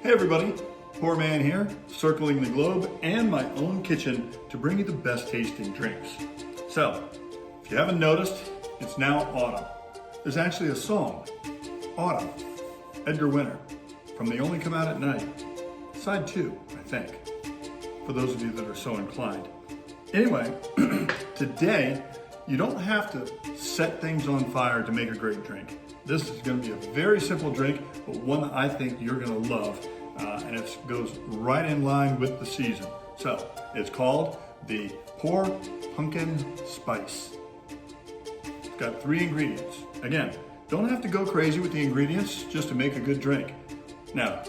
Hey everybody, PourMan here, circling the globe and my own kitchen to bring you the best tasting drinks. So, if you haven't noticed, it's now autumn. There's actually a song, Autumn, Edgar Winter, from They Only Come Out at Night, side 2, I think, for those of you that are so inclined. Anyway, today, you don't have to set things on fire to make a great drink. This is going to be a very simple drink, but one that I think you're going to love, and it goes right in line with the season. So, it's called the Pour Pumpkin Spice. It's got 3 ingredients. Again, don't have to go crazy with the ingredients just to make a good drink. Now,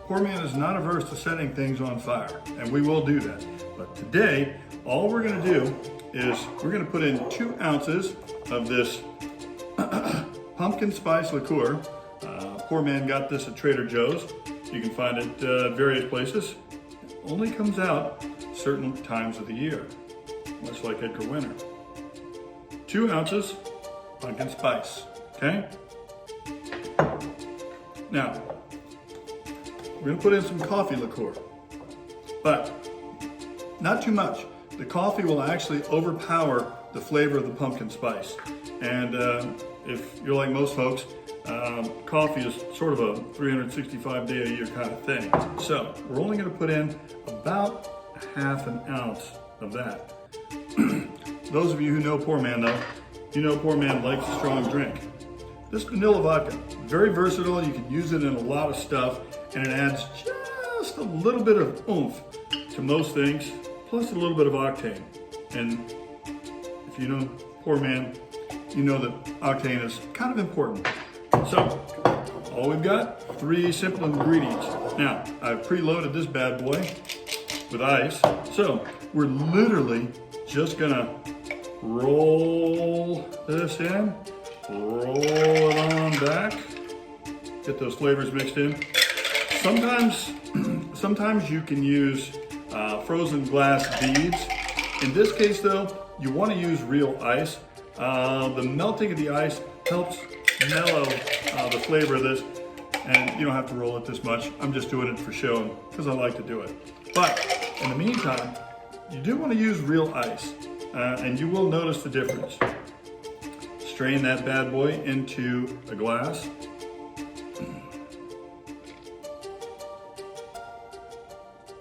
PourMan is not averse to setting things on fire, and we will do that. But today, all we're going to do is we're going to put in 2 ounces of this pumpkin spice liqueur. PourMan got this at Trader Joe's. You can find it at various places. It only comes out certain times of the year, much like Edgar Winter. 2 ounces pumpkin spice, okay? Now, we're gonna put in some coffee liqueur, but not too much. The coffee will actually overpower the flavor of the pumpkin spice. And if you're like most folks, coffee is sort of a 365 day a year kind of thing. So we're only going to put in about ½ an ounce of that. Those of you who know PourMan though, you know PourMan likes a strong drink. This vanilla vodka, very versatile. You can use it in a lot of stuff, and it adds just a little bit of oomph to most things, plus a little bit of octane. And if you know PourMan, you know that octane is kind of important. So, all we've got, 3 simple ingredients. Now, I've preloaded this bad boy with ice. So, we're literally just gonna roll this in, roll it on back, get those flavors mixed in. Sometimes you can use frozen glass beads. In this case though, you wanna use real ice. The melting of the ice helps mellow the flavor of this, and you don't have to roll it this much. I'm just doing it for show because I like to do it. But in the meantime, you do want to use real ice, and you will notice the difference. Strain that bad boy into a glass.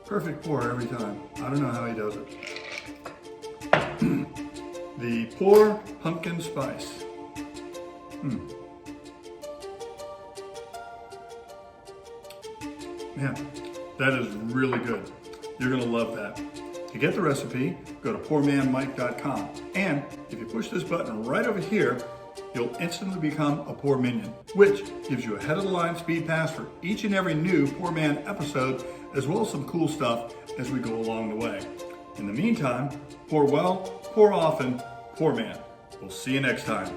Perfect pour every time. I don't know how he does it. The Pour Pumpkin Spice. Man, that is really good. You're gonna love that. To get the recipe, go to pourmanmike.com. And if you push this button right over here, you'll instantly become a Pour Minion, which gives you a head of the line speed pass for each and every new PourMan episode, as well as some cool stuff as we go along the way. In the meantime, pour well, pour often, PourMan. We'll see you next time.